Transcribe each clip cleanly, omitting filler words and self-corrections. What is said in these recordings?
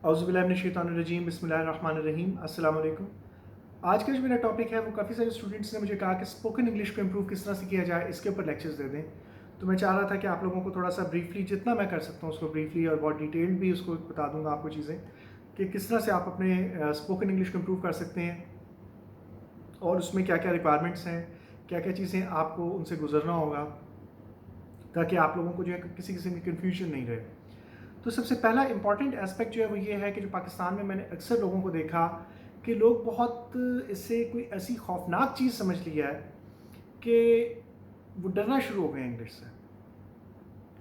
औज़ुबिल्लाहिमिनश्शैतानिर्रजीम बिस्मिल्लाहिर्रहमानिर्रहीम अस्सलाम वालेकुम। आज का जो मेरा टॉपिक है वो काफ़ी सारे स्टूडेंट्स ने मुझे कहा कि स्पोकन इंग्लिश को इम्प्रूव किस तरह से किया जाए, इसके ऊपर लेक्चर्स दे दें। तो मैं चाह रहा था कि आप लोगों को थोड़ा सा ब्रीफली, जितना मैं कर सकता हूँ उसको ब्रीफली और बहुत डिटेल्ड भी उसको बता दूँगा आपको चीज़ें कि किस तरह से आप अपने स्पोकन इंग्लिश को इम्प्रूव कर सकते हैं और उसमें क्या क्या रिक्वायरमेंट्स हैं, क्या क्या चीज़ें आपको उनसे गुजरना होगा, ताकि आप लोगों को जो है किसी किस्म की कन्फ्यूजन नहीं रहे। तो सबसे पहला इंपॉर्टेंट एस्पेक्ट जो है वो ये है कि जो पाकिस्तान में मैंने अक्सर लोगों को देखा कि लोग बहुत इससे कोई ऐसी खौफनाक चीज़ समझ लिया है कि वो डरना शुरू हो गए हैं इंग्लिश से।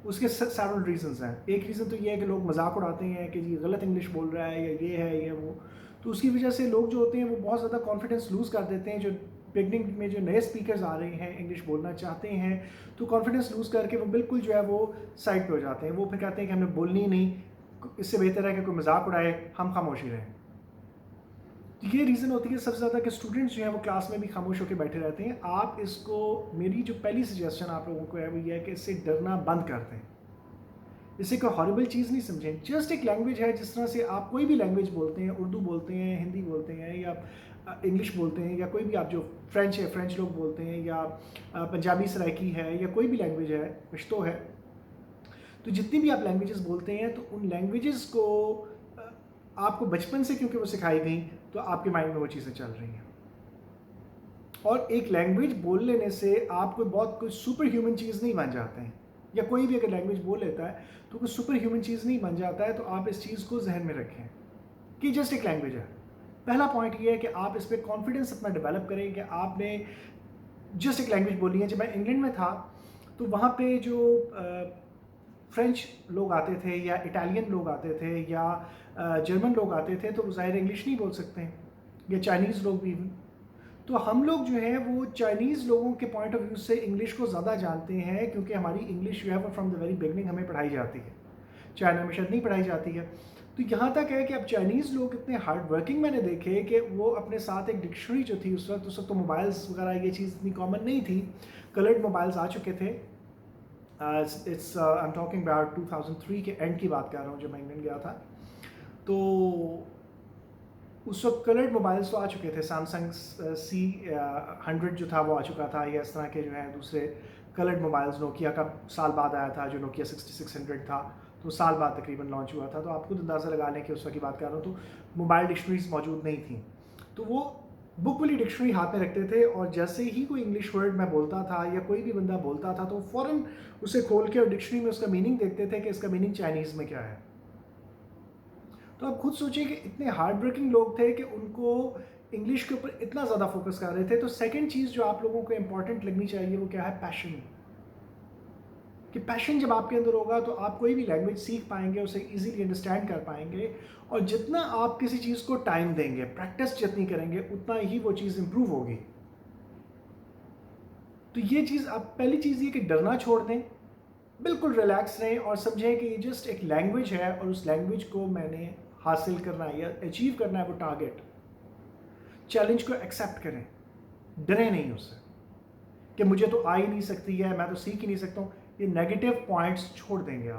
उसके सेवरल रीजंस हैं। एक रीज़न तो ये है कि लोग मजाक उड़ाते हैं कि जी गलत इंग्लिश बोल रहा है या ये है या वो, तो उसकी वजह से लोग जो होते हैं वो बहुत ज़्यादा कॉन्फिडेंस लूज़ कर देते हैं। जो बिगनिंग में जो नए स्पीकर्स आ रहे हैं, इंग्लिश बोलना चाहते हैं, तो कॉन्फिडेंस लूज़ करके वो बिल्कुल जो है वो साइड पे हो जाते हैं। वो फिर कहते हैं कि हमें बोलनी ही नहीं, इससे बेहतर है कि कोई मजाक उड़ाए, हम खामोशी रहें। ये रीज़न होती है सबसे ज़्यादा कि स्टूडेंट्स जो हैं वो क्लास में भी खामोश होकर बैठे रहते हैं। आप इसको, मेरी जो पहली सजेशन आप लोगों को है वो ये है कि इससे डरना बंद कर दें। इसे कोई हॉरिबल चीज़ नहीं समझें, जस्ट एक लैंग्वेज है। जिस तरह से आप कोई भी लैंग्वेज बोलते हैं, उर्दू बोलते हैं, हिंदी बोलते हैं या इंग्लिश बोलते हैं, या कोई भी आप जो फ्रेंच है, फ्रेंच लोग बोलते हैं, या पंजाबी सराइकी है, या कोई भी लैंग्वेज है, पश्तो है, तो जितनी भी आप लैंग्वेजेस बोलते हैं तो उन लैंग्वेजेस को आपको बचपन से क्योंकि वो सिखाई गई, तो आपके माइंड में वो चीज़ें चल रही हैं। और एक लैंग्वेज बोल लेने से आप कोई बहुत कोई सुपर ह्यूमन चीज़ नहीं बन जाते हैं, या कोई भी अगर लैंग्वेज बोल लेता है तो कोई सुपर ह्यूमन चीज़ नहीं बन जाता है। तो आप इस चीज़ को जहन में रखें कि जस्ट एक लैंग्वेज है। पहला पॉइंट ये है कि आप इस पर कॉन्फिडेंस अपना डेवलप करें कि आपने जस्ट एक लैंग्वेज बोली है। जब मैं इंग्लैंड में था तो वहाँ पे जो फ्रेंच लोग आते थे या इटालियन लोग आते थे या जर्मन लोग आते थे, तो वो ज़ाहिर इंग्लिश नहीं बोल सकते हैं, या चाइनीज़ लोग भी। तो हम लोग जो हैं वो चाइनीज़ लोगों के पॉइंट ऑफ व्यू से इंग्लिश को ज़्यादा जानते हैं, क्योंकि हमारी इंग्लिश जो है वो फ्रॉम द वेरी बिगनिंग हमें पढ़ाई जाती है। चाइना में शायद नहीं पढ़ाई जाती है। तो यहाँ तक है कि अब चाइनीज़ लोग इतने हार्ड वर्किंग मैंने देखे कि वो अपने साथ एक डिक्शनरी जो थी उस वक्त तो मोबाइल्स वगैरह ये चीज़ इतनी कॉमन नहीं थी। कलर्ड मोबाइल्स आ चुके थे। It's I am talking about 2003 के एंड की बात कर रहा हूँ जब मैं इंग्लैंड गया था। तो उस वक्त कलर्ड मोबाइल्स तो आ चुके थे। सैमसंग C100 जो था वो आ चुका था, या इस तरह के जो हैं दूसरे कलर्ड मोबाइल्स। नोकिया का साल बाद आया था, जो नोकिया 6600 था, तो साल बाद तकरीबन लॉन्च हुआ था। तो आप खुद अंदाज़ा लगा लें कि उस वक्त की बात कर रहा हूँ, तो मोबाइल डिक्शनरीज मौजूद नहीं थी। तो वो बुक वाली डिक्शनरी हाथ में रखते थे, और जैसे ही कोई इंग्लिश वर्ड मैं बोलता था या कोई भी बंदा बोलता था तो फ़ौरन उसे खोल के और डिक्शनरी में उसका मीनिंग देखते थे कि इसका मीनिंग चाइनीज़ में क्या है। तो आप खुद सोचिए कि इतने हार्ड वर्किंग लोग थे कि उनको इंग्लिश के ऊपर इतना ज़्यादा फोकस कर रहे थे। तो सेकंड चीज़ जो आप लोगों को इंपॉर्टेंट लगनी चाहिए वो क्या है? पैशन। कि पैशन जब आपके अंदर होगा तो आप कोई भी लैंग्वेज सीख पाएंगे, उसे इजीली अंडरस्टैंड कर पाएंगे। और जितना आप किसी चीज़ को टाइम देंगे, प्रैक्टिस जितनी करेंगे, उतना ही वो चीज़ इंप्रूव होगी। तो ये चीज़, आप पहली चीज़ ये कि डरना छोड़ दें, बिल्कुल रिलैक्स रहें और समझें कि ये जस्ट एक लैंग्वेज है और उस लैंग्वेज को मैंने हासिल करना है या अचीव करना है, वो टारगेट। चैलेंज को एक्सेप्ट करें, डरें नहीं उससे कि मुझे तो आ ही नहीं सकती है, मैं तो सीख ही नहीं सकता हूँ। ये नेगेटिव पॉइंट्स छोड़ देंगे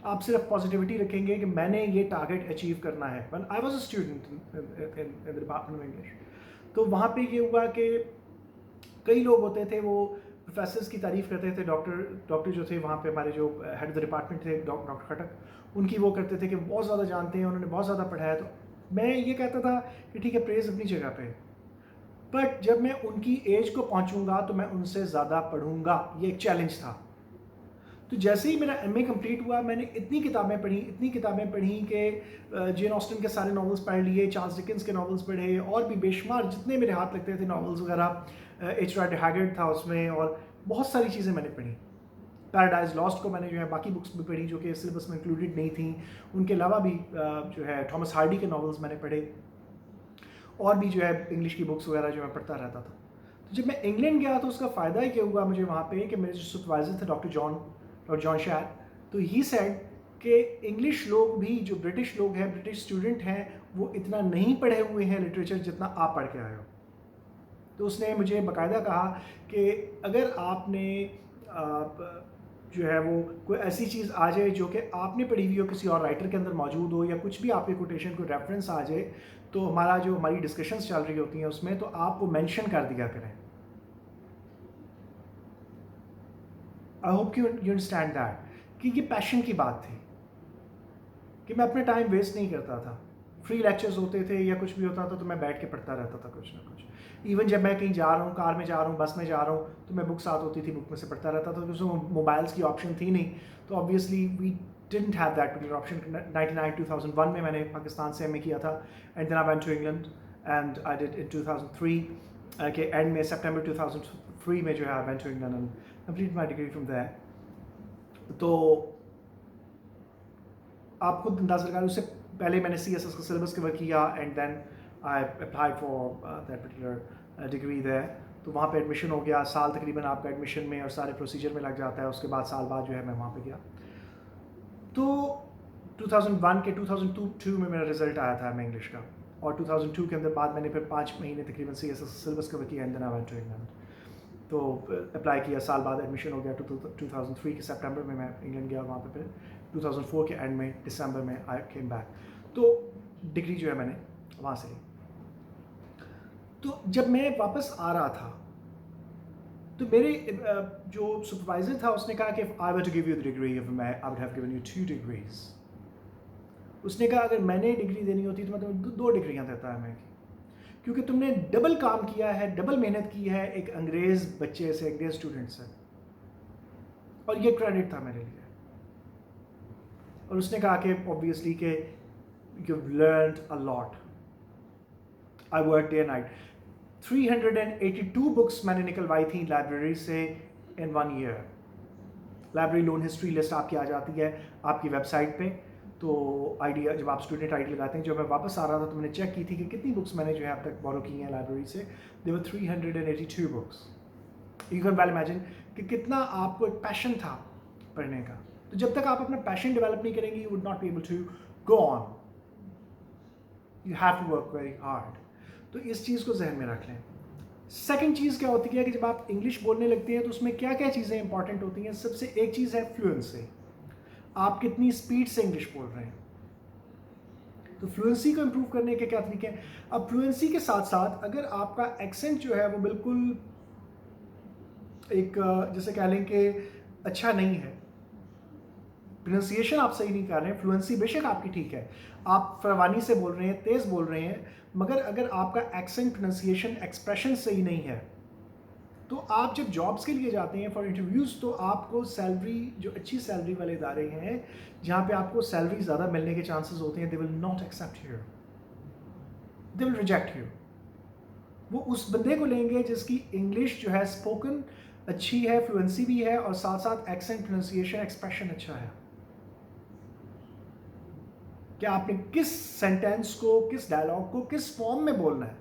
आप सिर्फ पॉजिटिविटी रखेंगे कि मैंने ये टारगेट अचीव करना है। When I was a student in the department of English, तो वहाँ पे ये हुआ कि कई लोग होते थे वो प्रोफेसर्स की तारीफ़ करते थे। डॉक्टर जो थे वहाँ पे, हमारे जो हेड ऑफ द डिपार्टमेंट थे डॉक्टर खटक, उनकी वो करते थे कि बहुत ज़्यादा जानते हैं, उन्होंने बहुत ज़्यादा पढ़ा है। तो मैं ये कहता था कि ठीक है, प्रेज़ अपनी जगह पे, बट जब मैं उनकी एज को पहुँचूँगा तो मैं उनसे ज़्यादा पढ़ूँगा। ये एक चैलेंज था। तो जैसे ही मेरा एमए कंप्लीट हुआ, मैंने इतनी किताबें पढ़ी कि जेन ऑस्टन के सारे नॉवेल्स पढ़ लिए, चार्ल्स डिकेंस के नॉवेल्स पढ़े, और भी बेशुमार जितने मेरे हाथ लगते थे नॉवेल्स वगैरह। एच राइडर हैगर्ड था उसमें, और बहुत सारी चीज़ें मैंने पढ़ी। पैराडाइज लॉस्ट को मैंने जो है बाकी बुक्स भी पढ़ी जो कि सिलेबस में इंक्लूडेड नहीं थी। उनके अलावा भी जो है थॉमस हार्डी के नॉवेल्स मैंने पढ़े, और भी जो है इंग्लिश की बुक्स वगैरह जो मैं पढ़ता रहता था। तो जब मैं इंग्लैंड गया तो उसका फ़ायदा ये हुआ मुझे वहाँ पे कि मेरे जो सुपरवाइज़र थे डॉक्टर जॉन शैर, तो ही सेड कि इंग्लिश लोग भी, जो ब्रिटिश लोग हैं, ब्रिटिश स्टूडेंट हैं, वो इतना नहीं पढ़े हुए हैं लिटरेचर जितना आप पढ़ के आए हो। तो उसने मुझे बाकायदा कहा कि अगर आपने जो है वो कोई ऐसी चीज़ आ जाए जो कि आपने पढ़ी हुई हो, किसी और राइटर के अंदर मौजूद हो, या कुछ भी आपके कोटेशन को रेफरेंस आ जाए, तो हमारी डिस्कशंस चल रही होती हैं उसमें, तो आप वो मेंशन कर दिया करें। I hope you understand that कि ये पैशन की बात थी कि मैं अपने टाइम वेस्ट नहीं करता था। फ्री लेक्चर्स होते थे या कुछ भी होता था तो मैं बैठ के पढ़ता रहता था कुछ ना कुछ। इवन जब मैं कहीं जा रहा हूँ, कार में जा रहा हूँ, बस में जा रहा हूँ, तो मैं बुक साथ होती थी, बुक में से पढ़ता रहता था, क्योंकि उसमें मोबाइल्स की ऑप्शन थी नहीं, तो obviously we didn't have that particular option. 99-2001 में मैंने पाकिस्तान से एमए किया था, and then I went to England and I did in 2003 के एंड में, सितंबर 2003 में जो है I went to England and complete my degree from there. तो आप खुद अंदाज़ा लगा, उससे पहले मैंने CSS का सिलेबस कवर किया and then I applied for that particular degree there. तो वहाँ पे एडमिशन हो गया, साल तकरीबन आपका एडमिशन में और सारे प्रोसीजर में लग जाता है। उसके बाद साल बाद जो है मैं वहाँ पे गया। तो 2001 के 2002 में मेरा रिजल्ट आया था मैं इंग्लिश का, और 2002 के अंदर बाद मैंने फिर 5 महीने तकरीबन CSS सिलेबस कवर किया and then I went to England. तो अप्लाई किया, साल बाद एडमिशन हो गया। 2003 के सितंबर में मैं इंग्लैंड गया, वहाँ पे फिर 2004 के एंड में दिसंबर में आई केम बैक। तो डिग्री जो है मैंने वहाँ से ली। तो जब मैं वापस आ रहा था तो मेरे जो सुपरवाइज़र था उसने कहा कि I want to give you the degree, I would have given you 2 degrees. उसने कहा अगर मैंने डिग्री देनी होती तो मैं तुम्हें 2 डिग्रियाँ देता है मैं, क्योंकि तुमने डबल काम किया है, डबल मेहनत की है एक अंग्रेज़ बच्चे से, अंग्रेज़ स्टूडेंट से, और ये क्रेडिट था मेरे लिए। और उसने कहा कि ऑब्वियसली कि you've learned a lot. I worked day and night. 382 books मैंने निकलवाई थी लाइब्रेरी से in 1 year. Library loan history list आपकी आ जाती है आपकी वेबसाइट पे। तो आईडी, जब आप स्टूडेंट आईडी लगाते हैं, जब मैं वापस आ रहा था तो मैंने चेक की थी कि कितनी बुक्स मैंने जो है अब तक बोरो की हैं लाइब्रेरी से। There were 382 books. You can well imagine कि कितना आपको एक पैशन था पढ़ने का। तो जब तक आप अपना पैशन डेवलप नहीं करेंगे, you would not be able to go on. You have to work very hard. तो इस चीज़ को जहन में रख लें। सेकंड चीज़ क्या होती है कि जब आप इंग्लिश बोलने लगते हैं तो उसमें क्या क्या चीज़ें इंपॉर्टेंट होती हैं। सबसे एक चीज़ है फ्लुएंसी, आप कितनी स्पीड से इंग्लिश बोल रहे हैं। तो फ्लुएंसी को इम्प्रूव करने के क्या तरीके हैं। अब फ्लुएंसी के साथ साथ अगर आपका एक्सेंट जो है वो बिल्कुल एक जैसे कह लें कि अच्छा नहीं है, प्रोनाउंसिएशन आप सही नहीं कर रहे हैं, फ्लुएंसी बेशक आपकी ठीक है, आप फरवानी से बोल रहे हैं, तेज़ बोल रहे हैं, मगर अगर आपका एक्सेंट, प्रोनाउंसिएशन, एक्सप्रेशन सही नहीं है, तो आप जब जॉब्स के लिए जाते हैं फॉर इंटरव्यूज़, तो आपको सैलरी, जो अच्छी सैलरी वाले इदारे हैं जहाँ पे आपको सैलरी ज़्यादा मिलने के चांसेस होते हैं, they will not accept you, they will reject you. वो उस बंदे को लेंगे जिसकी इंग्लिश जो है स्पोकन अच्छी है, फ्लुएंसी भी है, और साथ साथ एक्सेंट, प्रोनाउंसिएशन, एक्सप्रेशन अच्छा है। कि आपने किस सेंटेंस को, किस डायलॉग को किस फॉर्म में बोलना है।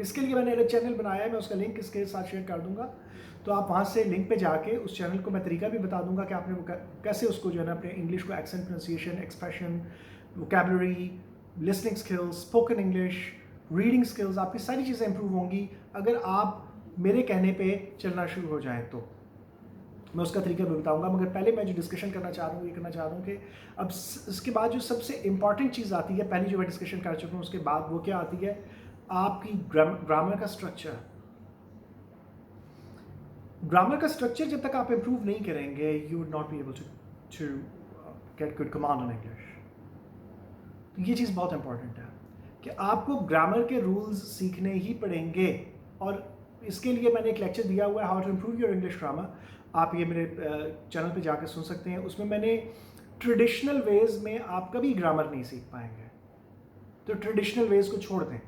इसके लिए मैंने एक चैनल बनाया है, मैं उसका लिंक इसके साथ शेयर कर दूंगा, तो आप वहाँ से लिंक पे जाके उस चैनल को मैं तरीका भी बता दूंगा कि आपने वो कैसे उसको जो है ना अपने इंग्लिश को accent, pronunciation, expression, vocabulary, listening skills, spoken English, reading skills, आपकी सारी चीज़ें इंप्रूव होंगी अगर आप मेरे कहने पर चलना शुरू हो जाएँ। तो मैं उसका तरीका भी बताऊंगा, मगर पहले मैं जो डिस्कशन करना चाह रहा हूँ, ये करना चाह रहा हूँ कि अब इसके बाद जो सबसे इंपॉर्टेंट चीज़ आती है, पहली जो मैं डिस्कशन कर चुका हूँ, उसके बाद वो क्या आती है, आपकी ग्रामर का स्ट्रक्चर। ग्रामर का स्ट्रक्चर जब तक आप इम्प्रूव नहीं करेंगे, you would not be able to get good command on English. तो ये चीज़ बहुत इंपॉर्टेंट है कि आपको ग्रामर के रूल्स सीखने ही पड़ेंगे, और इसके लिए मैंने एक लेक्चर दिया हुआ है, how to improve your English grammar. आप ये मेरे चैनल पे जाकर सुन सकते हैं। उसमें मैंने ट्रेडिशनल वेज में आप कभी ग्रामर नहीं सीख पाएंगे, तो ट्रेडिशनल वेज को छोड़ दें।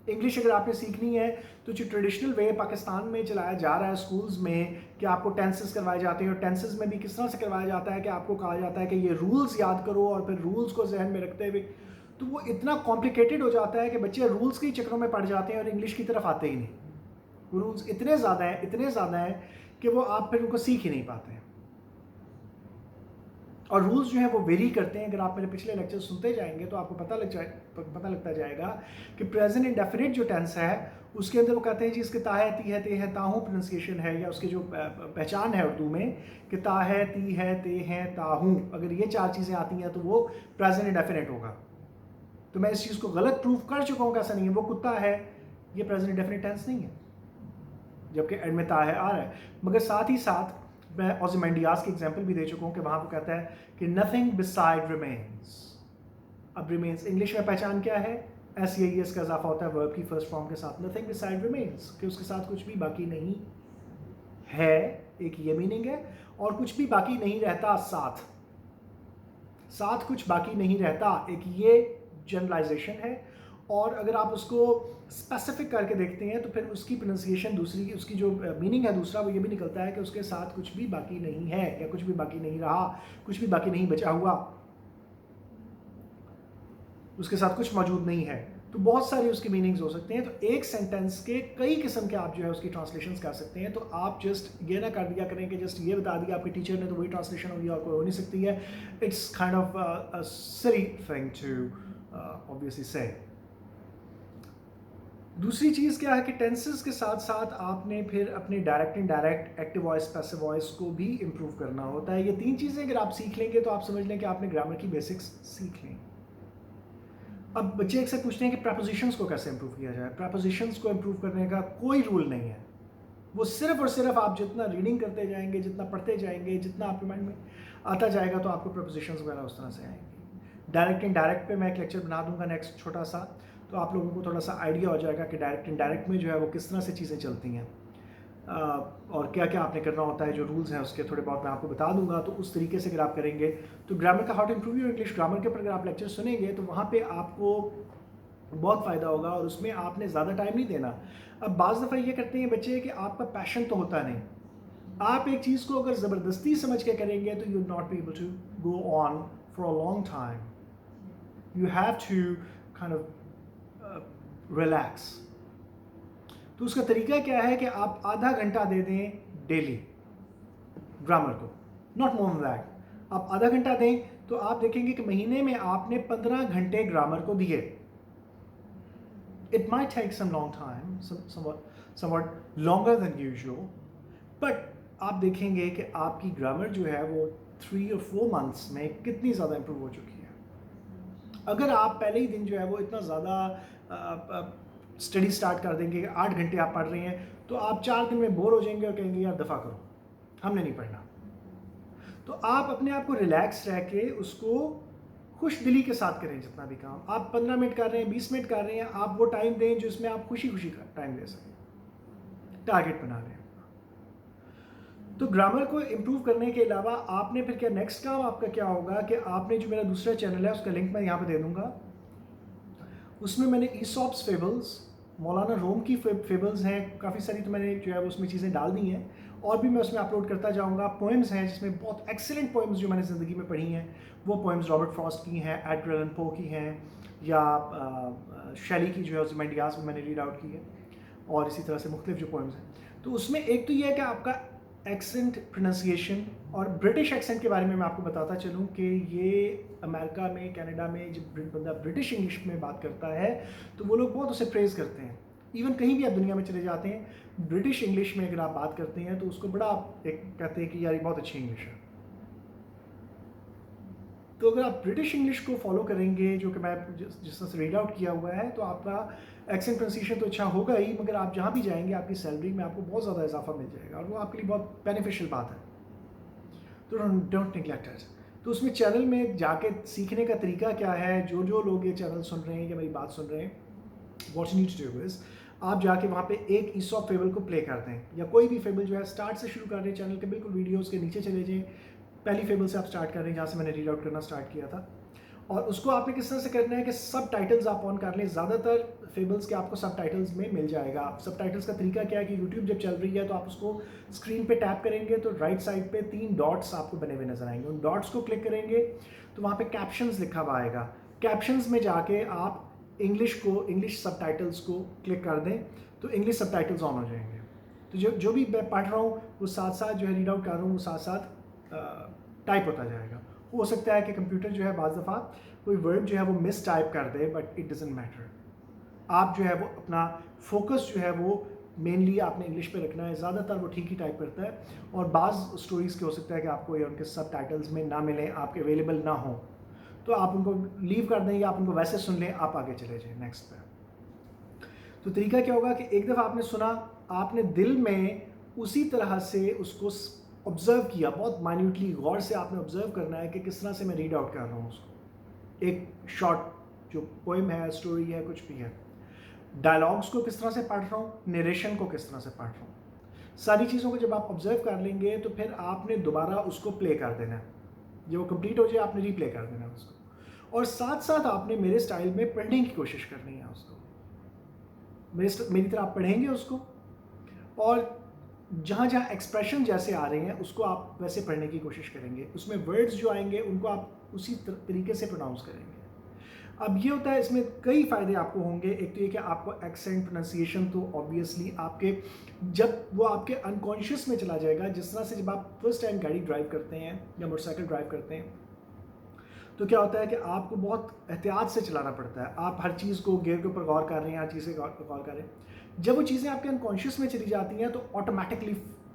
इंग्लिश अगर आपने सीखनी है तो जो ट्रेडिशनल वे पाकिस्तान में चलाया जा रहा है स्कूल्स में, कि आपको टेंसेस करवाए जाते हैं, और टेंसेस में भी किस तरह से करवाया जाता है कि आपको कहा जाता है कि ये रूल्स याद करो, और फिर रूल्स को जहन में रखते हुए, तो वो इतना कॉम्प्लिकेटेड हो जाता है कि बच्चे रूल्स के चक्रों में पड़ जाते हैं और इंग्लिश की तरफ आते ही नहीं। रूल्स इतने ज़्यादा हैं कि वो आप फिर उनको सीख ही नहीं पाते हैं। और रूल्स जो हैं वो वेरी करते हैं। अगर आप मेरे पिछले लेक्चर सुनते जाएंगे तो आपको पता लगता जाएगा कि प्रेजेंट इंडेफिनिट जो टेंस है उसके अंदर वो कहते हैं जी इसके ता है, ती है, ते है, ताहू प्रोनाउंसिएशन है, या उसकी जो पहचान है उर्दू में कि ता है, ती है, ते हैं, ताहू, अगर ये 4 चीज़ें आती हैं तो वो प्रेजेंट इंडेफिनिट होगा। तो मैं इस चीज़ को गलत प्रूफ कर चुका हूँ कि ऐसा नहीं है। वो कुत्ता है, ये प्रेजेंट इंडेफिनिट टेंस नहीं है, जबकि एंड में ता है, आ रहा है। मगर साथ ही साथ मैं ओज़िमेंडियास की एग्जांपल भी दे चुका हूँ कि वहाँ वो कहता है कि नथिंग बिसाइड रिमेन्स। अब रिमेन्स इंग्लिश में पहचान क्या है? एस का इजाफा होता है वर्ब की फर्स्ट फॉर्म के साथ। नथिंग बिसाइड रिमेन्स, कि उसके साथ कुछ भी बाकी नहीं है, एक ये मीनिंग है। और कुछ भी बाकी नहीं रहता, साथ कुछ बाकी नहीं रहता, एक ये जनरलाइजेशन है। और अगर आप उसको स्पेसिफिक करके देखते हैं तो फिर उसकी प्रोनाउंसिएशन दूसरी, उसकी जो मीनिंग है दूसरा, वो ये भी निकलता है कि उसके साथ कुछ भी बाकी नहीं है, या कुछ भी बाकी नहीं रहा, कुछ भी बाकी नहीं बचा हुआ, उसके साथ कुछ मौजूद नहीं है। तो बहुत सारी उसकी मीनिंग्स हो सकते हैं। तो एक सेंटेंस के कई किस्म के आप जो है उसकी ट्रांसलेशंस कर सकते हैं। तो आप जस्ट ये ना कर दिया करें कि जस्ट ये बता दिया आपके टीचर ने तो वही ट्रांसलेशन होगी और कोई हो नहीं सकती है। It's kind of a silly thing to obviously say. दूसरी चीज़ क्या है कि टेंसेस के साथ साथ आपने फिर अपने direct indirect, active voice, passive voice को भी इम्प्रूव करना होता है। ये 3 चीज़ें अगर आप सीख लेंगे तो आप समझ लें कि आपने ग्रामर की बेसिक्स सीख ली। अब बच्चे एक से पूछते हैं कि प्रपोजिशंस को कैसे इम्प्रूव किया जाए। प्रपोजिशंस को इम्प्रूव करने का कोई रूल नहीं है। वो सिर्फ और सिर्फ आप जितना रीडिंग करते जाएंगे, जितना पढ़ते जाएंगे, जितना आपके माइंड में आता जाएगा तो आपको प्रपोजिशंस वगैरह उस तरह से आएंगी। डायरेक्ट इनडायरेक्ट पे मैं एक लेक्चर बना दूंगा नेक्स्ट छोटा सा, तो आप लोगों को थोड़ा सा आइडिया हो जाएगा कि डायरेक्ट इनडायरेक्ट में जो है वो किस तरह से चीज़ें चलती हैं और क्या क्या आपने करना होता है। जो रूल्स हैं उसके थोड़े बहुत मैं आपको बता दूंगा। तो उस तरीके से अगर आप करेंगे तो ग्रामर का how to improve your English, grammar के ऊपर अगर आप लेक्चर सुनेंगे तो वहाँ पे आपको बहुत फ़ायदा होगा और उसमें आपने ज़्यादा टाइम नहीं देना। अब बाज़ दफ़ा ये करते हैं बच्चे कि आपका पैशन तो होता नहीं, आप एक चीज़ को अगर ज़बरदस्ती समझ के करेंगे तो you not be able to go on for a long time. You have to kind of relax. तो उसका तरीका क्या है कि आप आधा घंटा दे दें डेली ग्रामर को, नॉट मोर देन दैट। आप आधा घंटा दें तो आप देखेंगे कि महीने में आपने 15 घंटे ग्रामर को दिए। It might take some long time, somewhat longer than usual, but आप देखेंगे कि आपकी ग्रामर जो है वो 3 और 4 मंथ्स में कितनी ज़्यादा इम्प्रूव हो चुकी है। अगर आप पहले ही दिन जो है वो इतना ज़्यादा स्टडी स्टार्ट कर देंगे, 8 घंटे आप पढ़ रहे हैं, तो आप 4 दिन में बोर हो जाएंगे और कहेंगे यार दफ़ा करो, हमने नहीं पढ़ना। तो आप अपने आप को रिलैक्स रह के उसको खुश दिली के साथ करें। जितना भी काम आप 15 मिनट कर रहे हैं, 20 मिनट कर रहे हैं, आप वो टाइम दें जिसमें आप खुशी खुशी का टाइम दे सकें। टारगेट बना लें। तो ग्रामर को इम्प्रूव करने के अलावा आपने फिर क्या नेक्स्ट काम आपका क्या होगा कि आपने जो मेरा दूसरा चैनल है उसका लिंक मैं यहाँ पे दे दूँगा। उसमें मैंने ईसॉप्स फेबल्स, मौलाना रोम की फेबल्स हैं काफ़ी सारी, तो मैंने जो है उसमें चीज़ें डाल दी हैं और भी मैं उसमें अपलोड करता जाऊंगा। पोएम्स हैं जिसमें बहुत एक्सीलेंट पोएम्स जो मैंने ज़िंदगी में पढ़ी हैं, वो पोएम्स रॉबर्ट फ्रॉस्ट की हैं, एडगर एलन पो की हैं, या शैली की जो है ओज़िमेंडियास में मैंने रीड आउट की है, और इसी तरह से मुख्तलिफ जो पोएम्स हैं। तो उसमें एक तो ये है कि आपका एक्सेंट, प्रोनाउंसिएशन, और ब्रिटिश एक्सेंट के बारे में मैं आपको बताता चलूँ कि ये अमेरिका में, कनाडा में जब बंदा ब्रिटिश इंग्लिश में बात करता है तो वो लोग बहुत उसे प्रेज़ करते हैं। इवन कहीं भी आप दुनिया में चले जाते हैं, ब्रिटिश इंग्लिश में अगर आप बात करते हैं तो उसको बड़ा एक कहते हैं कि यार ये बहुत अच्छी इंग्लिश है। तो अगर आप ब्रिटिश इंग्लिश को फॉलो करेंगे, जो कि मैं जिस तरह से रीड आउट किया हुआ है, तो आपका एक्सेंट प्रोनाउंसिएशन तो अच्छा होगा ही, मगर आप जहाँ भी जाएंगे आपकी सैलरी में आपको बहुत ज़्यादा इजाफा मिल जाएगा और वो आपके लिए बहुत बेनिफिशियल बात है। तो डोंट निगलेक्ट इट। तो उसमें चैनल में जाके सीखने का तरीका क्या है, जो लोग ये चैनल सुन रहे हैं या मेरी बात सुन रहे हैं, what you need to do is आप जाके वहाँ पे एक ईसॉप फेबल को प्ले कर दें, या कोई भी फेबल जो है स्टार्ट से शुरू कर रहे हैं। चैनल के बिल्कुल वीडियोस के नीचे चले जाएं, पहली फेबल से आप स्टार्ट कर रहे हैं जहाँ से मैंने रीड आउट करना स्टार्ट किया था। और उसको आपने किस तरह से करना है कि सब टाइटल्स आप ऑन कर लें। ज़्यादातर फेबल्स के आपको सब टाइटल्स में मिल जाएगा। सब टाइटल्स का तरीका क्या है कि यूट्यूब जब चल रही है तो आप उसको स्क्रीन पे टैप करेंगे तो राइट साइड पे 3 डॉट्स आपको बने हुए नजर आएंगे। उन डॉट्स को क्लिक करेंगे तो वहाँ पे कैप्शंस लिखा हुआ आएगा। कैप्शंस में जाके आप इंग्लिश सब टाइटल्स को क्लिक कर दें तो इंग्लिश सब टाइटल्स ऑन हो जाएंगे। तो जो भी मैं पढ़ रहा हूँ वो साथ साथ जो है रीड आउट कर रहा हूँ वो साथ साथ टाइप होता जाएगा। हो सकता है कि कंप्यूटर जो है बाज़ दफ़ा कोई वर्ड जो है वो मिस टाइप कर दे, बट इट डजेंट मैटर। आप जो है वो अपना फोकस जो है वो मेनली आपने इंग्लिश पे रखना है। ज़्यादातर वो ठीक ही टाइप करता है, और बाज़ स्टोरीज़ के हो सकता है कि आपको ये उनके सब टाइटल्स में ना मिलें, आपके अवेलेबल ना हो, तो आप उनको लीव कर दें या आप उनको वैसे सुन लें, आप आगे चले जाएँ नेक्स्ट पे। तो तरीका क्या होगा कि एक दफ़ा आपने सुना, आपने दिल में उसी तरह से उसको ऑब्ज़र्व किया, बहुत माइन्यूटली गौर से आपने ऑब्ज़र्व करना है कि किस तरह से मैं रीड आउट कर रहा हूँ उसको। एक शॉर्ट जो पोएम है, स्टोरी है, कुछ भी है, डायलॉग्स को किस तरह से पढ़ रहा हूँ, नरेशन को किस तरह से पढ़ रहा हूँ, सारी चीज़ों को जब आप ऑब्जर्व कर लेंगे तो फिर आपने दोबारा उसको प्ले कर देना है। जब वो कंप्लीट हो जाए आपने रीप्ले कर देना है उसको, और साथ साथ आपने मेरे स्टाइल में पढ़ने की कोशिश करनी है उसको। मेरी तरह आप पढ़ेंगे उसको, और जहाँ जहाँ एक्सप्रेशन जैसे आ रहे हैं उसको आप वैसे पढ़ने की कोशिश करेंगे। उसमें वर्ड्स जो आएंगे उनको आप उसी तरीके से प्रोनाउंस करेंगे। अब ये होता है, इसमें कई फ़ायदे आपको होंगे। एक तो ये कि आपको एक्सेंट, प्रोनाउंसिएशन तो ऑब्वियसली आपके जब वो आपके अनकॉन्शियस में चला जाएगा। जिस तरह से जब आप फर्स्ट टाइम गाड़ी ड्राइव करते हैं या मोटरसाइकिल ड्राइव करते हैं तो क्या होता है कि आपको बहुत एहतियात से चलाना पड़ता है। आप हर चीज़ को गियर के ऊपर गौर कर रहे हैं, हर चीज़ से गौर कर रहे हैं। जब वो चीज़ें आपके अनकॉन्शियस में चली जाती हैं तो ऑटोमेटिकली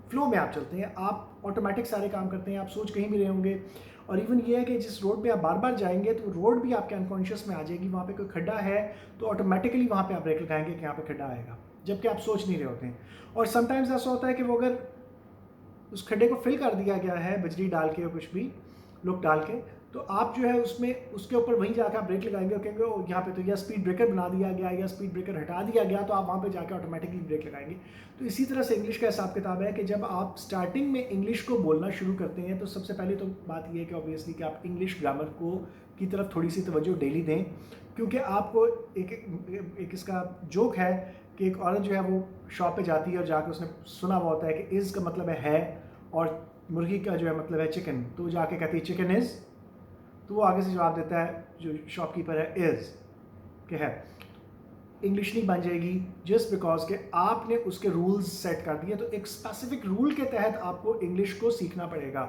फ्लो में आप चलते हैं, आप ऑटोमेटिक सारे काम करते हैं, आप सोच कहीं भी रहे होंगे। और इवन ये है कि जिस रोड पे आप बार बार जाएंगे तो रोड भी आपके अनकॉन्शियस में आ जाएगी। वहाँ पे कोई खड्डा है तो ऑटोमेटिकली वहाँ पे आप ब्रेक लगाएंगे कि यहाँ पे खड्डा आएगा, जबकि आप सोच नहीं रहे होते हैं। और समटाइम्स ऐसा होता है कि वो अगर उस खड्डे को फिल कर दिया गया है बजरी डाल के या कुछ भी लुक डाल के, तो आप जो है उसमें उसके ऊपर वहीं जाकर आप ब्रेक लगाएंगे और कहेंगे ओ यहाँ पे तो या स्पीड ब्रेकर बना दिया गया या स्पीड ब्रेकर हटा दिया गया, तो आप वहाँ पे जाकर ऑटोमेटिकली ब्रेक लगाएंगे। तो इसी तरह से इंग्लिश का हिसाब किताब है कि जब आप स्टार्टिंग में इंग्लिश को बोलना शुरू करते हैं तो सबसे पहले तो बात यह है कि ऑब्वियसली कि आप इंग्लिश ग्रामर को की तरफ थोड़ी सी तवज्जो डेली दें, क्योंकि आपको एक इसका जोक है कि एक औरत जो है वो शॉप पे जाती है और जाकर उसने सुना हुआ होता है कि इज़ का मतलब है और मुर्गी का जो है मतलब है चिकन, तो वो जाके कहती है चिकन इज़, तो वो आगे से जवाब देता है जो शॉपकीपर है इज़ के है। इंग्लिश नहीं बन जाएगी जस्ट बिकॉज के आपने उसके रूल्स सेट कर दिए। तो एक स्पेसिफिक रूल के तहत आपको इंग्लिश को सीखना पड़ेगा।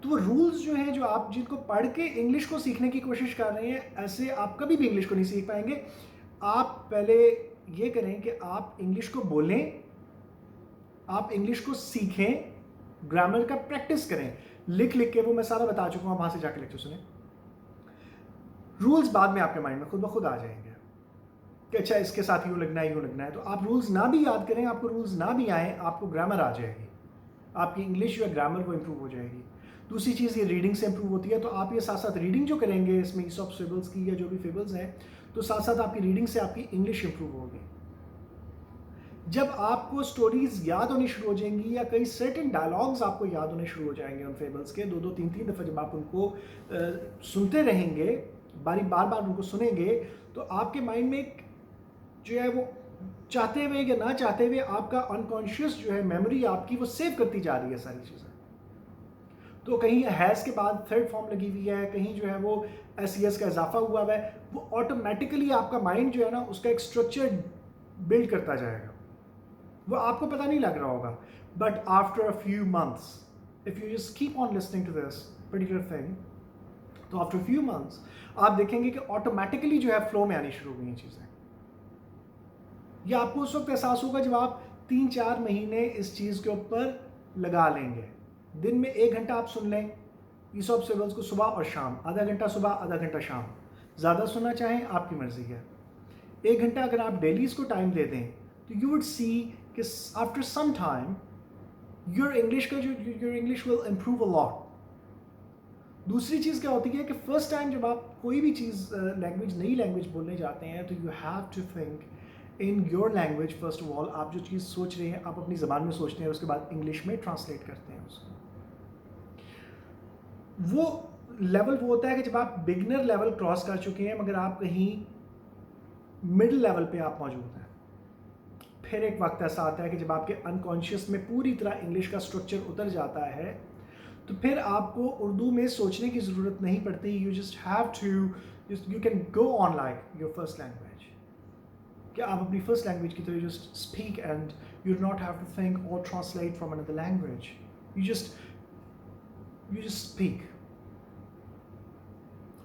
तो वो रूल्स जो हैं जो आप जिनको पढ़ के इंग्लिश को सीखने की कोशिश कर रहे हैं, ऐसे आप कभी भी इंग्लिश को नहीं सीख पाएंगे। आप पहले ये करें कि आप इंग्लिश को बोलें, आप इंग्लिश को सीखें, ग्रामर का प्रैक्टिस करें, लिख लिख के। वो मैं सारा बता चुका हूँ, वहाँ से जाके लेक्चर सुने। रूल्स बाद में आपके माइंड में खुद ब खुद आ जाएंगे कि अच्छा इसके साथ यूँ लगना है, यूँ लगना है। तो आप रूल्स ना भी याद करें, आपको रूल्स ना भी आए, आपको ग्रामर आ जाएगी, आपकी इंग्लिश या ग्रामर वो इम्प्रूव हो जाएगी। दूसरी चीज़ ये रीडिंग से इम्प्रूव होती है। तो आप ये साथ साथ रीडिंग जो करेंगे इसमें ईसॉप फेबल्स की या जो भी फेबल्स हैं, तो साथ साथ आपकी रीडिंग से आपकी इंग्लिश इम्प्रूव होगी। जब आपको स्टोरीज याद होनी शुरू हो जाएंगी या कई सर्टेन डायलॉग्स आपको याद होने शुरू हो जाएंगे उन फेबल्स के, दो दो तीन तीन दफ़ा जब आप उनको सुनते रहेंगे, बार बार उनको सुनेंगे, तो आपके माइंड में एक जो है वो चाहते हुए या ना चाहते हुए आपका अनकॉन्शियस जो है मेमोरी आपकी वो सेव करती जा रही है सारी चीज़ें। तो कहीं हैज़ के बाद थर्ड फॉर्म लगी हुई है, कहीं जो है वो एस का इजाफा हुआ है, वो ऑटोमेटिकली आपका माइंड जो है ना उसका एक स्ट्रक्चर बिल्ड करता जाएगा। वो आपको पता नहीं लग रहा होगा, but after a few months if you just keep on listening to this particular thing, तो आफ्टर फ्यू मंथ्स आप देखेंगे कि ऑटोमेटिकली जो है फ्लो में आनी शुरू हुई हैं चीज़ें। ये आपको उस वक्त एहसास होगा जब आप 3-4 महीने इस चीज़ के ऊपर लगा लेंगे। दिन में 1 घंटा आप सुन लें ईसॉप फेबल्स को, सुबह और शाम, आधा घंटा सुबह आधा घंटा शाम, ज़्यादा सुनना चाहें आपकी मर्जी है। 1 घंटा अगर आप डेली इसको टाइम दे दें तो यू वुड सी कि after some time your English will improve a lot. दूसरी चीज़ क्या होती है कि फर्स्ट टाइम जब आप कोई भी चीज़ नई लैंग्वेज बोलने जाते हैं तो you have to think in your language first of all. आप जो चीज़ सोच रहे हैं आप अपनी ज़बान में सोचते हैं, उसके बाद इंग्लिश में ट्रांसलेट करते हैं उसको। वो लेवल वो होता है कि जब आप बिगनर लेवल क्रॉस कर चुके हैं मगर आप कहीं मिडिल लेवल पे आप मौजूद हैं। फिर एक वक्त ऐसा आता है कि जब आपके अनकॉन्शियस में पूरी तरह इंग्लिश का स्ट्रक्चर उतर जाता है, तो फिर आपको उर्दू में सोचने की ज़रूरत नहीं पड़ती। You just have to, you can go on like your first language, कि आप अपनी फर्स्ट लैंग्वेज की तरह just speak and you do not have to think और translate from another language. You just speak.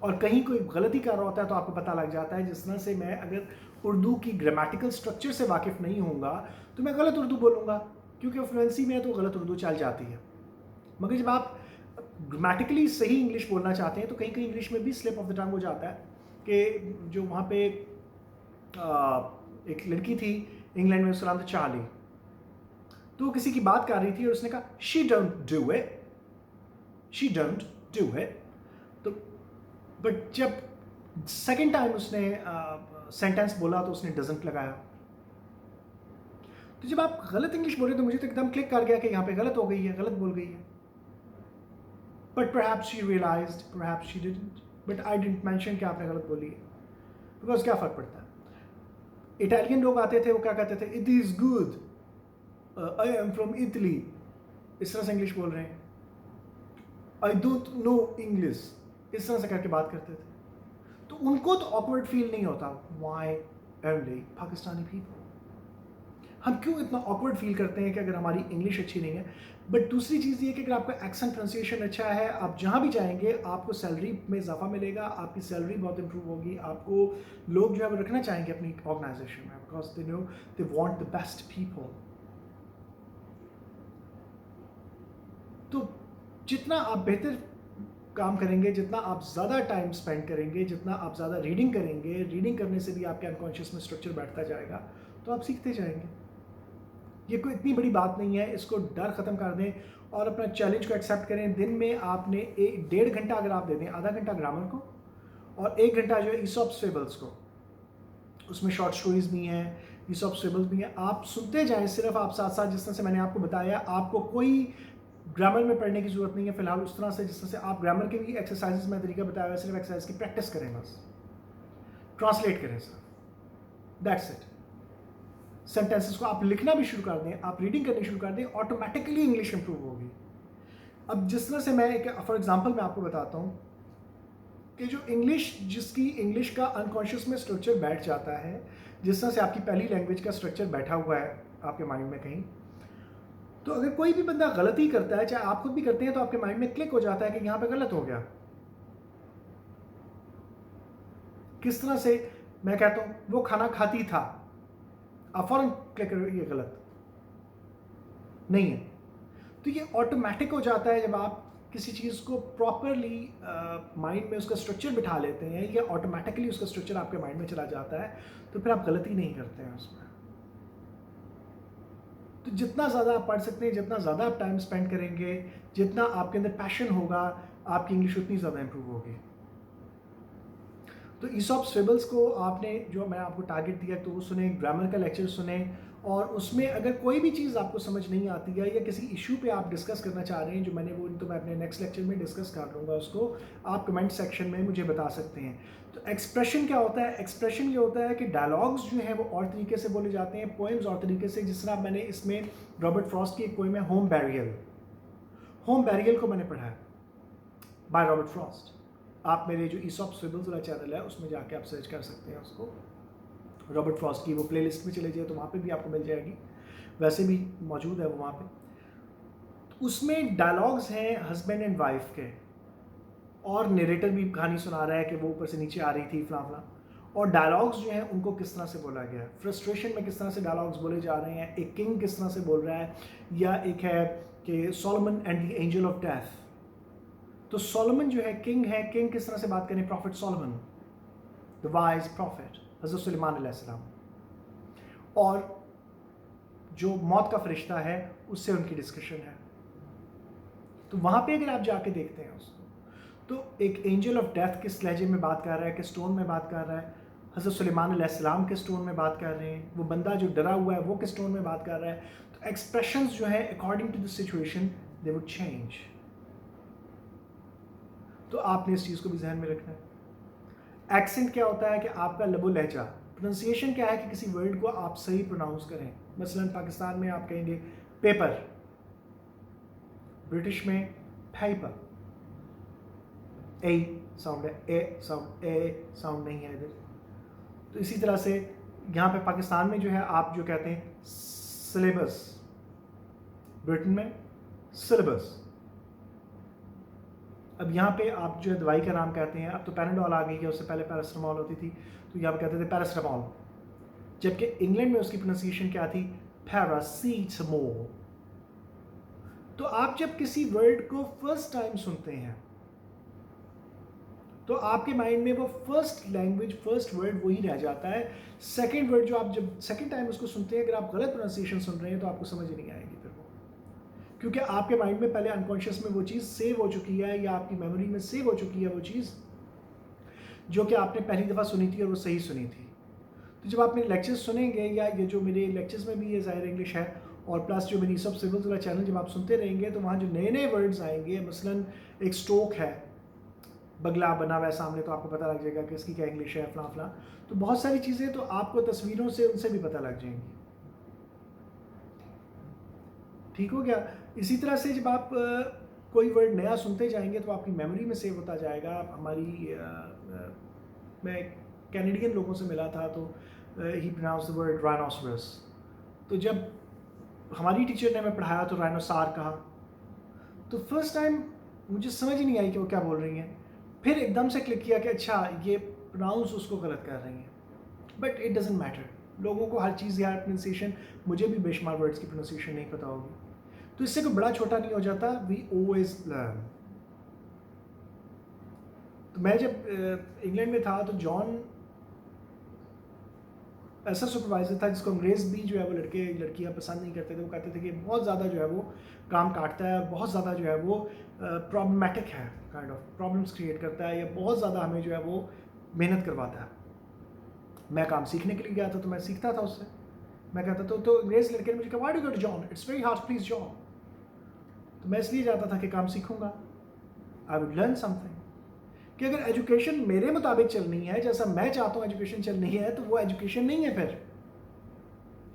और कहीं कोई गलती कर रहा होता है तो आपको पता लग जाता है। जिस तरह से मैं अगर उर्दू की ग्रामेटिकल स्ट्रक्चर से वाकिफ़ नहीं होऊंगा तो मैं गलत उर्दू बोलूँगा, क्योंकि फ्लुएंसी में तो गलत उर्दू चल जाती है। मगर जब आप ग्रामेटिकली सही इंग्लिश बोलना चाहते हैं तो कहीं कहीं इंग्लिश में भी स्लिप ऑफ द टंग हो जाता है कि जो वहाँ पे एक लड़की थी इंग्लैंड में, उसका नाम था चार्ली, तो वो किसी की बात कर रही थी और उसने कहा she don't do it, she don't do it. तो बट जब सेकेंड टाइम उसने सेंटेंस बोला तो उसने डजंट लगाया। तो जब आप गलत इंग्लिश बोले तो मुझे तो एकदम क्लिक कर गया कि यहाँ पे गलत हो गई है, गलत बोल गई है। But perhaps she realised, perhaps she didn't, but I didn't mention कि आपने गलत बोली है, बिकॉज क्या फ़र्क पड़ता है। इटालियन लोग आते थे, वो क्या कहते थे, it is good, I am from Italy, इस तरह से इंग्लिश बोल रहे हैं। आई डोंट नो इंग्लिश, इस तरह से करके बात करते थे। तो उनको तो ऑकवर्ड फील नहीं होता। Why only Pakistani people? हम क्यों इतना ऑकवर्ड फील करते हैं कि अगर हमारी इंग्लिश अच्छी नहीं है? बट दूसरी चीज़ ये कि अगर आपका एक्सेंट प्रोनाउंसिएशन अच्छा है, आप जहाँ भी जाएंगे आपको सैलरी में इजाफा मिलेगा, आपकी सैलरी बहुत इंप्रूव होगी, आपको लोग जो है वो रखना चाहेंगे अपनी ऑर्गेनाइजेशन में, because they know they want the best people. तो जितना आप बेहतर काम करेंगे, जितना आप ज़्यादा टाइम स्पेंड करेंगे, जितना आप ज़्यादा रीडिंग करेंगे, रीडिंग करने से भी आपके अनकॉन्शियस में स्ट्रक्चर बैठता जाएगा, तो आप सीखते जाएंगे। ये कोई इतनी बड़ी बात नहीं है, इसको डर ख़त्म कर दें और अपना चैलेंज को एक्सेप्ट करें। दिन में आपने 1.5 घंटा अगर आप दे दें, आधा घंटा ग्रामर को और 1 घंटा जो है ईसॉप्स फेबल्स को, उसमें शॉर्ट स्टोरीज भी हैं, ईसॉप्स फेबल्स भी हैं, आप सुनते जाएं। सिर्फ आप साथ साथ, जिस तरह से मैंने आपको बताया, आपको कोई ग्रामर में पढ़ने की जरूरत नहीं है फिलहाल। उस तरह से जिस तरह से आप ग्रामर के भी एक्सरसाइजेस में तरीका बताया हुआ है, सिर्फ एक्सरसाइज की प्रैक्टिस करें, बस ट्रांसलेट करें सर, दैट्स इट। सेंटेंसेस को आप लिखना भी शुरू कर दें, आप रीडिंग करनी शुरू कर दें, ऑटोमेटिकली इंग्लिश इंप्रूव होगी। अब जिस तरह से मैं एक फॉर एग्जांपल मैं आपको बताता हूँ कि जो इंग्लिश, जिसकी इंग्लिश का अनकॉन्शियस में स्ट्रक्चर बैठ जाता है, जिस तरह से आपकी पहली लैंग्वेज का स्ट्रक्चर बैठा हुआ है आपके माइंड में कहीं, तो अगर कोई भी बंदा गलती करता है, चाहे आप खुद भी करते हैं, तो आपके माइंड में क्लिक हो जाता है कि यहाँ पे गलत हो गया। किस तरह से मैं कहता हूँ वो खाना खाती था, आप फौरन क्लिक करो ये गलत नहीं है। तो ये ऑटोमेटिक हो जाता है जब आप किसी चीज़ को प्रॉपरली माइंड में उसका स्ट्रक्चर बिठा लेते हैं, या ऑटोमेटिकली उसका स्ट्रक्चर आपके माइंड में चला जाता है, तो फिर आप गलती नहीं करते हैं उसमें। तो जितना ज़्यादा आप पढ़ सकते हैं, जितना ज़्यादा आप टाइम स्पेंड करेंगे, जितना आपके अंदर पैशन होगा, आपकी इंग्लिश उतनी ज़्यादा इंप्रूव होगी। तो ईसॉप्स फेबल्स को आपने, जो मैं आपको टारगेट दिया, तो वो सुने, ग्रामर का लेक्चर सुने, और उसमें अगर कोई भी चीज़ आपको समझ नहीं आती है या किसी इशू पे आप डिस्कस करना चाह रहे हैं, जो मैंने वो तो मैं अपने नेक्स्ट लेक्चर में डिस्कस कर लूँगा, उसको आप कमेंट सेक्शन में मुझे बता सकते हैं। तो एक्सप्रेशन क्या होता है? एक्सप्रेशन ये होता है कि डायलॉग्स जो हैं वो और तरीके से बोले जाते हैं, पोएम्स और तरीके से। जिस तरह मैंने इसमें रॉबर्ट फ्रॉस्ट की एक पोएम है होम बैरियल, होम बैरियल को मैंने पढ़ा है बाय रॉबर्ट फ्रॉस्ट। आप मेरे जो ईसॉप्स फेबल्स वाला चैनल है उसमें जाके आप सर्च कर सकते हैं उसको, रॉबर्ट फ्रॉस्ट की वो प्लेलिस्ट में चले जाए तो वहाँ पे भी आपको मिल जाएगी, वैसे भी मौजूद है वो वहाँ पे। तो उसमें डायलॉग्स हैं हस्बैंड एंड वाइफ के, और नरेटर भी कहानी सुना रहा है कि वो ऊपर से नीचे आ रही थी फलां फलां, और डायलॉग्स जो हैं उनको किस तरह से बोला गया है, फ्रस्ट्रेशन में किस तरह से डायलॉग्स बोले जा रहे हैं, एक किंग किस तरह से बोल रहा है, या एक है कि Solomon and the angel of death. तो सोलोमन जो है किंग है, किंग किस तरह से बात करें, profit Solomon, the wise profit हज़रत सुलेमान अलैहिस्सलाम, और जो मौत का फरिश्ता है उससे उनकी डिस्कशन है। तो वहाँ पे अगर आप जाके देखते हैं उसको, तो एक एंजल ऑफ डेथ किस लहजे में बात कर रहा है, किस टोन में बात कर रहा है, हज़रत सुलेमान अलैहिस्सलाम किस टोन में बात कर रहे हैं, वो बंदा जो डरा हुआ है वो किस टोन में बात कर रहा है। तो एक्सप्रेशंस जो है according to the situation they would change. तो आपने इस चीज़ को भी जहन में रखना है। एक्सेंट क्या होता है कि आपका लबो लहजा, प्रोनाउंसिएशन क्या है कि किसी वर्ड को आप सही प्रोनाउंस करें। मसलन पाकिस्तान में आप कहेंगे पेपर, ब्रिटिश में पेपर, ए साउंड है, ए साउंड नहीं है इधर। तो इसी तरह से यहाँ पे पाकिस्तान में जो है आप जो कहते हैं सिलेबस, ब्रिटेन में सिलेबस। अब यहाँ पे आप जो है दवाई का नाम कहते हैं, अब तो पैराडोल आ गई है, उससे पहले पैरासिटामोल होती थी, तो यहाँ पे कहते थे पैरासिटामोल, जबकि इंग्लैंड में उसकी प्रोनाउंसिएशन क्या थी, पैरासीटामोल। तो आप जब किसी वर्ड को फर्स्ट टाइम सुनते हैं तो आपके माइंड में वो फर्स्ट लैंग्वेज, फर्स्ट वर्ड वही रह जाता है। सेकंड वर्ड जो आप जब सेकंड टाइम उसको सुनते हैं, अगर आप गलत प्रोनाउंसिएशन सुन रहे हैं तो आपको समझ ही नहीं आएगी फिर वो, क्योंकि आपके माइंड में पहले अनकॉन्शियस में वो चीज़ सेव हो चुकी है या आपकी मेमोरी में सेव हो चुकी है वो चीज़ जो कि आपने पहली दफ़ा सुनी थी और वो सही सुनी थी। तो जब आप मेरे लेक्चर्स सुनेंगे, या ये जो मेरे लेक्चर्स में भी ये ज़ाहिर इंग्लिश है, और प्लस जो मेरी सब सिविल्स वाला चैनल जब आप सुनते रहेंगे तो वहाँ जो नए नए वर्ड्स आएंगे, मसलन एक स्टोक है, बगला बना हुआ है सामने, तो आपको पता लग जाएगा कि इसकी क्या इंग्लिश है, फलां फलां। तो बहुत सारी चीज़ें तो आपको तस्वीरों से उनसे भी पता लग जाएंगी। ठीक हो गया। इसी तरह से जब आप कोई वर्ड नया सुनते जाएंगे तो आपकी मेमोरी में सेव होता जाएगा। मैं कैनेडियन लोगों से मिला था तो ही प्रोनाउंस द वर्ड राइनोसरस, तो जब हमारी टीचर ने हमें पढ़ाया तो राइनोसार कहा, तो फर्स्ट टाइम मुझे समझ ही नहीं आई कि वो क्या बोल रही हैं। फिर एकदम से क्लिक किया कि अच्छा ये प्रोनाउंस उसको गलत कर रही हैं, बट इट डजेंट मैटर। लोगों को हर चीज़ यार प्रोनाउंसिएशन, मुझे भी बेशुमार वर्ड्स की प्रोनाउंसिएशन नहीं पता होगी, तो इससे कोई बड़ा छोटा नहीं हो जाता। We always learn. तो मैं जब इंग्लैंड में था तो जॉन ऐसा सुपरवाइज़र था जिसको अंग्रेज़ भी जो है वो लड़के लड़कियां पसंद नहीं करते थे। वो कहते थे कि बहुत ज़्यादा जो है वो काम काटता है, बहुत ज़्यादा जो है वो प्रॉब्लमेटिक है, काइंड ऑफ प्रॉब्लम्स क्रिएट करता है, या बहुत ज़्यादा हमें जो है वो मेहनत करवाता है। मैं काम सीखने के लिए गया था तो मैं सीखता था उससे। मैं कहता तो अंग्रेज़ लड़के ने मुझे कहा, why do you go to John, it's very hard please John. तो मैं इसलिए जाता था कि काम सीखूंगा, आई वुड लर्न समथिंग। कि अगर एजुकेशन मेरे मुताबिक चलनी है, जैसा मैं चाहता हूँ एजुकेशन चलनी है, तो वो एजुकेशन नहीं है। फिर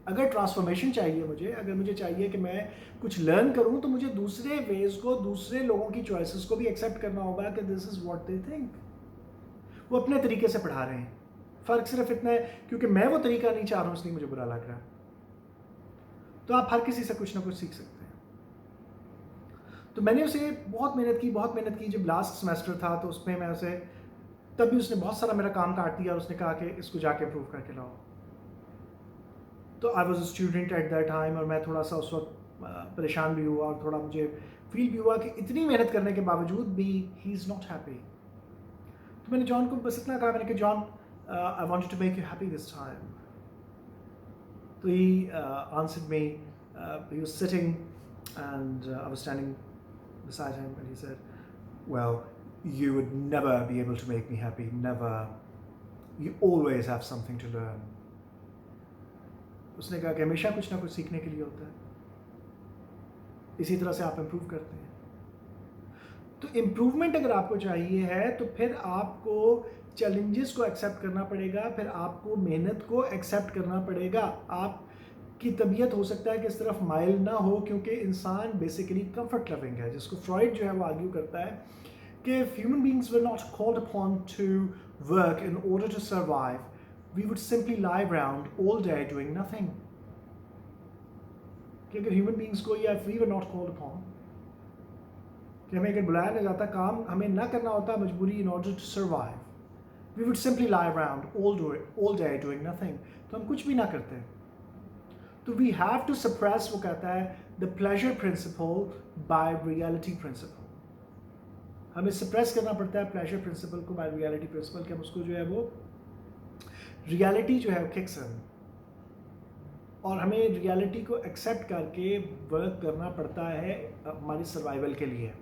अगर ट्रांसफॉर्मेशन चाहिए मुझे, अगर मुझे चाहिए कि मैं कुछ लर्न करूँ, तो मुझे दूसरे वेज को, दूसरे लोगों की चॉइसेस को भी एक्सेप्ट करना होगा कि this is what they think. वो अपने तरीके से पढ़ा रहे हैं, फ़र्क सिर्फ इतना है क्योंकि मैं वो तरीका नहीं चाह रहा हूँ इसलिए मुझे बुरा लग रहा है। तो आप हर किसी से कुछ ना कुछ सीख सकते हैं। तो मैंने उसे बहुत मेहनत की। जब लास्ट सेमेस्टर था तो उसमें मैं उसे, तब भी उसने बहुत सारा मेरा काम काट दिया और उसने कहा कि इसको जाके अप्रूव करके लाओ। तो I was a student at that time, और मैं थोड़ा सा उस वक्त परेशान भी हुआ और थोड़ा मुझे फील भी हुआ कि इतनी मेहनत करने के बावजूद भी ही इज़ नॉट हैप्पी। तो मैंने जॉन को बस इतना कहा, मैंने कहा John, I wanted to make you happy this time. तो he answered me, he was sitting and I was standing beside him, and he said, well, you would never be able to make me happy, never. You always have something to learn. उसने कहा कि हमेशा कुछ ना कुछ सीखने के लिए होता है, इसी तरह से आप इम्प्रूव करते हैं। तो इम्प्रूवमेंट अगर आपको चाहिए है तो फिर आपको चैलेंजेस को एक्सेप्ट करना पड़ेगा, फिर आपको मेहनत को एक्सेप्ट करना पड़ेगा। आप की तबीयत हो सकता है कि इस तरफ माइल ना हो, क्योंकि इंसान बेसिकली कंफर्ट लविंग है, जिसको फ्रॉइड जो है वो आर्ग्यू करता है कि human beings were not called upon to work in order to survive, we would simply lie around all day doing nothing. कि अगर ह्यूमन बींग्स को, या we were not called upon, कि हमें अगर बुलाया नहीं जाता, काम हमें ना करना होता मजबूरी, in order to survive, we would simply lie around all day doing nothing, तो हम कुछ भी ना करते। तो वी हैव टू सप्रेस, वो कहता है, the pleasure principle by reality principle. हमें सप्रेस करना पड़ता है प्लेजर प्रिंसिपल को बाय रियलिटी प्रिंसिपल, कि हम उसको जो है वो रियलिटी जो है वो किक्स इन, और हमें रियलिटी को एक्सेप्ट करके वर्क करना पड़ता है हमारी सर्वाइवल के लिए।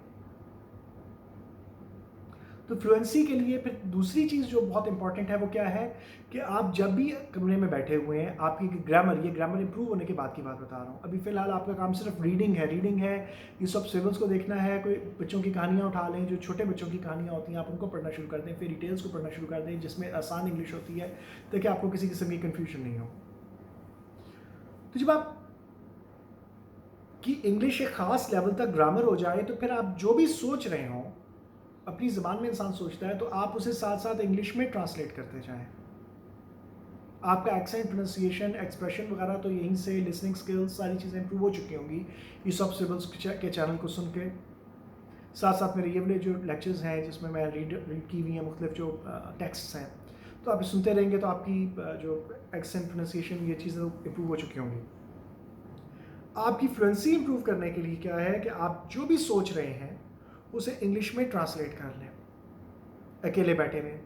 तो फ्लुएंसी के लिए फिर दूसरी चीज़ जो बहुत इंपॉर्टेंट है वो क्या है कि आप जब भी कमरे में बैठे हुए हैं, आपकी ग्रामर, ये ग्रामर इंप्रूव होने के बाद की बात बता रहा हूँ। अभी फ़िलहाल आपका काम सिर्फ रीडिंग है, ये सब सिविल्स को देखना है। कोई बच्चों की कहानियाँ उठा लें, जो छोटे बच्चों की कहानियाँ होती हैं, आप उनको पढ़ना शुरू कर दें, फिर डिटेल्स को पढ़ना शुरू कर दें जिसमें आसान इंग्लिश होती है, ताकि आपको किसी किस्म की कन्फ्यूजन नहीं हो। तो जब आप की इंग्लिश एक ख़ास लेवल तक ग्रामर हो जाए, तो फिर आप जो भी सोच रहे हों, अपनी ज़बान में इंसान सोचता है, तो आप उसे साथ साथ इंग्लिश में ट्रांसलेट करते जाएं। आपका एक्सेंट, प्रोनाउंसिएशन, एक्सप्रेशन वगैरह तो यहीं से, लिसनिंग स्किल्स, सारी चीज़ें इंप्रूव हो चुकी होंगी ये सब सिविल्स के चैनल को सुन के। साथ साथ मेरे ये वाले जो लेक्चर्स हैं जिसमें मैं रीड की हुई हैं मुख्तलिफ जो टेक्स्ट हैं, तो आप सुनते रहेंगे तो आपकी जो एक्सेंट प्रोनाउंसिएशन ये चीज़ें इम्प्रूव हो चुकी होंगी। आपकी फ्लुएंसी इम्प्रूव करने के लिए क्या है कि आप जो भी सोच रहे हैं उसे इंग्लिश में ट्रांसलेट कर लें। अकेले बैठे में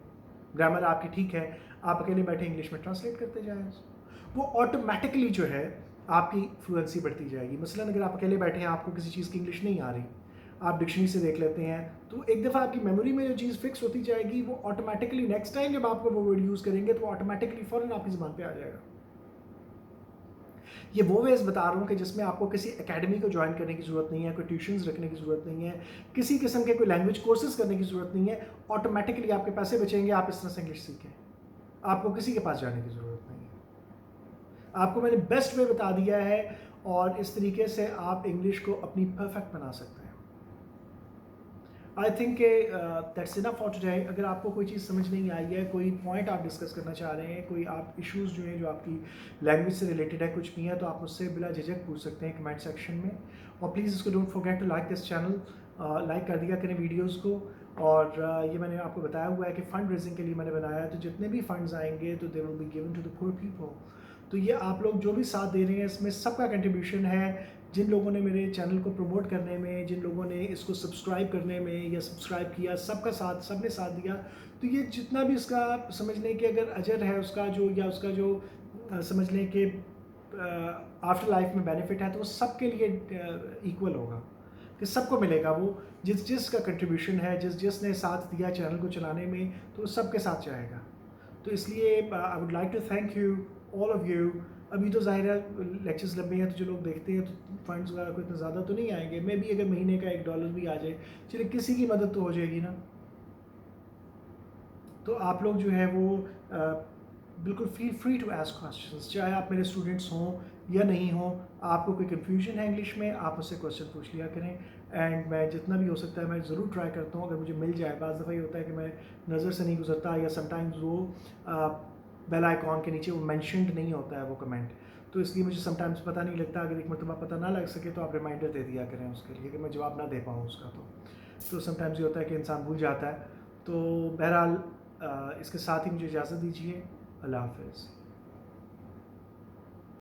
ग्रामर आपकी ठीक है, आप अकेले बैठे इंग्लिश में ट्रांसलेट करते जाएं, वो ऑटोमेटिकली जो है आपकी फ्लुएंसी बढ़ती जाएगी। मसलन अगर आप अकेले बैठे हैं, आपको किसी चीज़ की इंग्लिश नहीं आ रही, आप डिक्शनरी से देख लेते हैं, तो एक दफ़ा आपकी मेमोरी में जो चीज़ फिक्स होती जाएगी, वो ऑटोमेटिकली नेक्स्ट टाइम जब आपको वो वर्ड यूज़ करेंगे तो ऑटोमेटिकली फ़ौरन आपकी ज़बान पे आ जाएगा। ये वो वेज़ बता रहा हूँ कि जिसमें आपको किसी एकेडमी को ज्वाइन करने की ज़रूरत नहीं है, कोई ट्यूशन्स रखने की ज़रूरत नहीं है, किसी किस्म के कोई लैंग्वेज कोर्सेज़ करने की ज़रूरत नहीं है। ऑटोमेटिकली आपके पैसे बचेंगे, आप इस तरह से इंग्लिश सीखें। आपको किसी के पास जाने की ज़रूरत नहीं है। आपको मैंने बेस्ट वे बता दिया है और इस तरीके से आप इंग्लिश को अपनी परफेक्ट बना सकते हैं। I think that's enough for today. अगर आपको कोई चीज़ समझ नहीं आई है, कोई पॉइंट आप डिस्कस करना चाह रहे हैं, कोई आप इश्यूज़ जो हैं जो आपकी लैंग्वेज से रिलेटेड है कुछ भी है, तो आप मुझसे बिला झिझक पूछ सकते हैं कमेंट सेक्शन में। और प्लीज़ इसको don't forget to like this channel, like कर दिया करें वीडियोज़ को। और ये मैंने आपको बताया हुआ है कि फ़ंड रेजिंग के लिए मैंने बनाया है, तो जितने भी फंड्स आएंगे तो they will be given to the poor people. तो ये आप लोग जो भी साथ दे रहे हैं इसमें सबका कंट्रीब्यूशन है। जिन लोगों ने मेरे चैनल को प्रमोट करने में, जिन लोगों ने इसको सब्सक्राइब करने में या सब्सक्राइब किया, सबका साथ, सबने साथ दिया। तो ये जितना भी इसका समझ लें कि अगर अजर है उसका जो, या उसका जो समझ लें कि आफ्टर लाइफ में बेनिफिट है, तो वो सबके लिए इक्वल होगा, कि सबको मिलेगा। वो जिसका कंट्रीब्यूशन है, जिसने साथ दिया चैनल को चलाने में, तो वो सबके साथ जाएगा। तो इसलिए I would like to thank you all of you. अभी तो ज़ाहिर है लेक्चर्स लंबे हैं, तो जो लोग देखते हैं तो फंड्स वगैरह को इतना ज़्यादा तो नहीं आएंगे। मे भी अगर महीने का $1 भी आ जाए, चलिए किसी की मदद तो हो जाएगी ना। तो आप लोग जो है वो बिल्कुल feel free to ask questions, चाहे आप मेरे स्टूडेंट्स हों या नहीं हों। आपको कोई कन्फ्यूजन है इंग्लिश में, आप मुझसे क्वेश्चन पूछ लिया करें, एंड मैं जितना भी हो सकता है मैं ज़रूर ट्राई करता हूँ। अगर मुझे मिल जाए, बाज़ दफ़ा ये होता है कि मैं नज़र से नहीं गुजरता, या समटाइम्स वो बेल आइकॉन के नीचे वो मैंशनड नहीं होता है वो कमेंट, तो इसलिए मुझे समटाइम्स पता नहीं लगता। अगर एक मरतबा पता ना लग सके तो आप रिमाइंडर दे दिया करें उसके लिए, कि मैं जवाब ना दे पाऊँ उसका। तो समटाइम्स ये होता है कि इंसान भूल जाता है। तो बहरहाल इसके साथ ही मुझे इजाज़त दीजिए। अल्लाह हाफ़िज़।